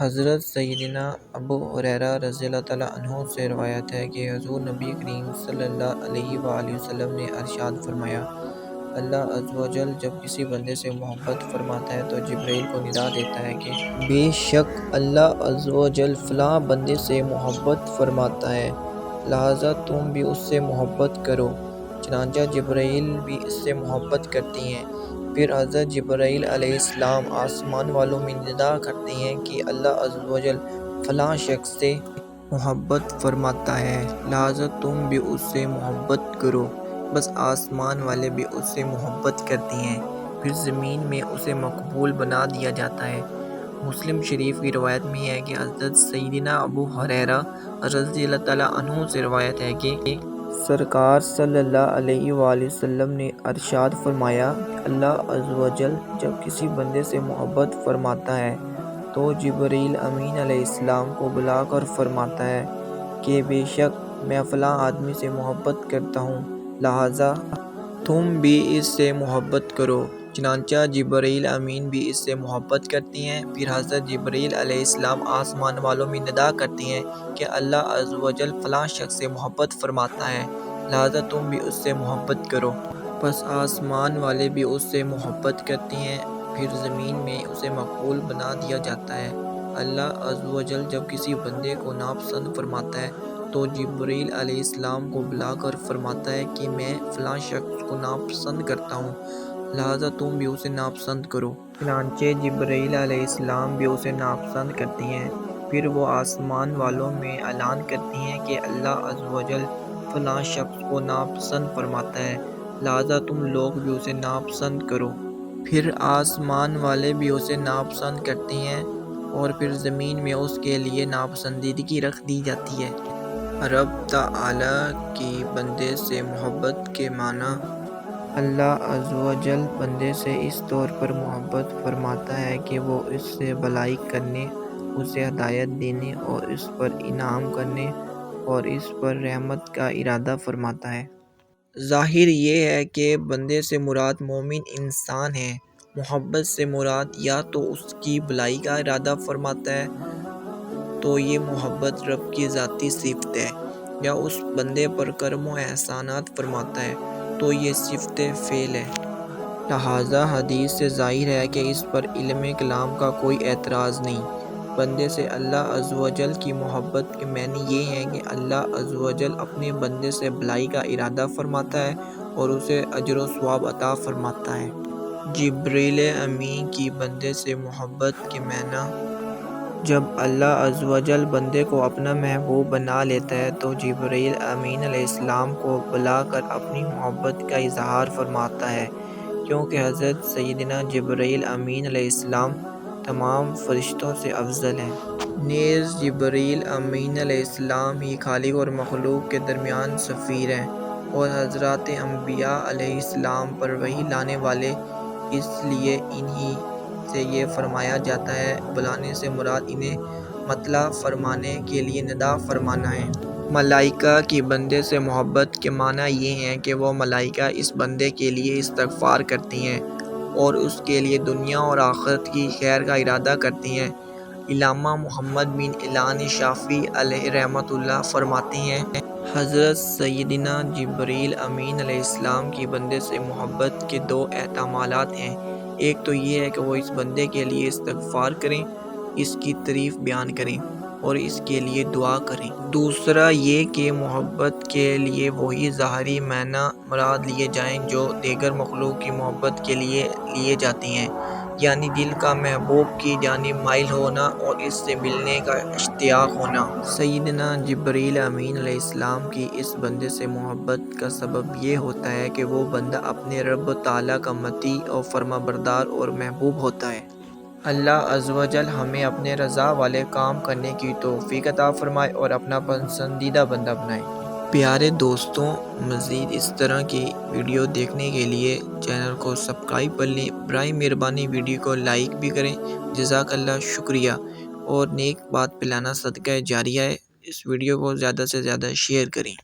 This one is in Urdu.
حضرت سیدنا ابو ہریرہ رضی اللہ تعالیٰ عنہ سے روایت ہے کہ حضور نبی کریم صلی اللہ علیہ وآلہ وسلم نے ارشاد فرمایا، اللہ عز و جل جب کسی بندے سے محبت فرماتا ہے تو جبرائیل کو ندا دیتا ہے کہ بے شک اللہ عز و جل فلاں بندے سے محبت فرماتا ہے، لہٰذا تم بھی اس سے محبت کرو۔ چنانچہ جبرائیل بھی اس سے محبت کرتی ہیں۔ پھر حضرت جبرائیل علیہ السلام آسمان والوں میں ندا کرتے ہیں کہ اللہ عز و جل فلاں شخص سے محبت فرماتا ہے، لہٰذا تم بھی اس سے محبت کرو۔ بس آسمان والے بھی اس سے محبت کرتے ہیں، پھر زمین میں اسے مقبول بنا دیا جاتا ہے۔ مسلم شریف کی روایت میں ہے کہ حضرت سیدنا ابو ہریرہ رضی اللہ تعالیٰ عنہ سے روایت ہے کہ سرکار صلی اللہ علیہ وآلہ وسلم نے ارشاد فرمایا، اللہ عز و جل جب کسی بندے سے محبت فرماتا ہے تو جبرائیل امین علیہ السلام کو بلا کر فرماتا ہے کہ بے شک میں فلاں آدمی سے محبت کرتا ہوں، لہٰذا تم بھی اس سے محبت کرو۔ چنانچہ جبرائیل امین بھی اس سے محبت کرتے ہیں۔ پھر حضرت جبرائیل علیہ السلام آسمان والوں میں ندا کرتے ہیں کہ اللہ عز و جل فلاں شخص سے محبت فرماتا ہے، لہٰذا تم بھی اس سے محبت کرو۔ پس آسمان والے بھی اس سے محبت کرتے ہیں، پھر زمین میں اسے مقبول بنا دیا جاتا ہے۔ اللہ عز و جل جب کسی بندے کو ناپسند فرماتا ہے تو جبرائیل علیہ السلام کو بلا کر فرماتا ہے کہ میں فلاں شخص کو ناپسند کرتا ہوں، لہٰذا تم بھی اسے ناپسند کرو۔ چنانچہ جبرائیل علیہ السلام بھی اسے ناپسند کرتے ہیں، پھر وہ آسمان والوں میں اعلان کرتے ہیں کہ اللہ عز و جل فلاں شخص کو ناپسند فرماتا ہے، لہٰذا تم لوگ بھی اسے ناپسند کرو۔ پھر آسمان والے بھی اسے ناپسند کرتے ہیں اور پھر زمین میں اس کے لیے ناپسندیدگی رکھ دی جاتی ہے۔ رب تعالیٰ کی بندے سے محبت کے معنی: اللہ عز و جل بندے سے اس طور پر محبت فرماتا ہے کہ وہ اس سے بھلائی کرنے، اسے ہدایت دینے اور اس پر انعام کرنے اور اس پر رحمت کا ارادہ فرماتا ہے۔ ظاہر یہ ہے کہ بندے سے مراد مومن انسان ہے۔ محبت سے مراد یا تو اس کی بھلائی کا ارادہ فرماتا ہے تو یہ محبت رب کی ذاتی صفت ہے، یا اس بندے پر کرم و احسانات فرماتا ہے تو یہ صفت فعل ہے۔ لہٰذا حدیث سے ظاہر ہے کہ اس پر علم کلام کا کوئی اعتراض نہیں۔ بندے سے اللہ عز و جل کی محبت کے معنی یہ ہیں کہ اللہ عز و جل اپنے بندے سے بھلائی کا ارادہ فرماتا ہے اور اسے اجر و ثواب عطا فرماتا ہے۔ جبرائیل امین کی بندے سے محبت کے معنی: جب اللہ عز و جل بندے کو اپنا محبوب بنا لیتا ہے تو جبرائیل امین علیہ السلام کو بلا کر اپنی محبت کا اظہار فرماتا ہے، کیونکہ حضرت سیدنا جبرائیل امین علیہ السلام تمام فرشتوں سے افضل ہیں۔ نیز جبرائیل امین علیہ السلام ہی خالق اور مخلوق کے درمیان سفیر ہیں اور حضرات انبیاء علیہ السلام پر وحی لانے والے، اس لیے انہی سے یہ فرمایا جاتا ہے، بلانے سے مراد انہیں مطلع فرمانے کے لیے ندا فرمانا ہے۔ ملائکہ کی بندے سے محبت کے معنی یہ ہیں کہ وہ ملائکہ اس بندے کے لیے استغفار کرتی ہیں اور اس کے لیے دنیا اور آخرت کی خیر کا ارادہ کرتی ہیں۔ علامہ محمد بن اعلان شافعی علیہ رحمۃ اللہ فرماتے ہیں، حضرت سیدنا جبرائیل امین علیہ السلام کی بندے سے محبت کے دو احتمالات ہیں۔ ایک تو یہ ہے کہ وہ اس بندے کے لیے استغفار کریں، اس کی تعریف بیان کریں اور اس کے لیے دعا کریں۔ دوسرا یہ کہ محبت کے لیے وہی ظاہری معنی مراد لیے جائیں جو دیگر مخلوق کی محبت کے لیے لیے جاتے ہیں، یعنی دل کا محبوب کی جانب مائل ہونا اور اس سے ملنے کا اشتیاق ہونا۔ سیدنا جبرائیل امین علیہ السلام کی اس بندے سے محبت کا سبب یہ ہوتا ہے کہ وہ بندہ اپنے رب تعالیٰ کا مطیع اور فرمانبردار اور محبوب ہوتا ہے۔ اللہ عز و جل ہمیں اپنے رضا والے کام کرنے کی توفیق عطا فرمائے اور اپنا پسندیدہ بندہ بنائے۔ پیارے دوستوں، مزید اس طرح کی ویڈیو دیکھنے کے لیے چینل کو سبسکرائب کر لیں۔ برائے مہربانی ویڈیو کو لائک بھی کریں۔ جزاک اللہ، شکریہ۔ اور نیک بات پھیلانا صدقہ جاریہ ہے، اس ویڈیو کو زیادہ سے زیادہ شیئر کریں۔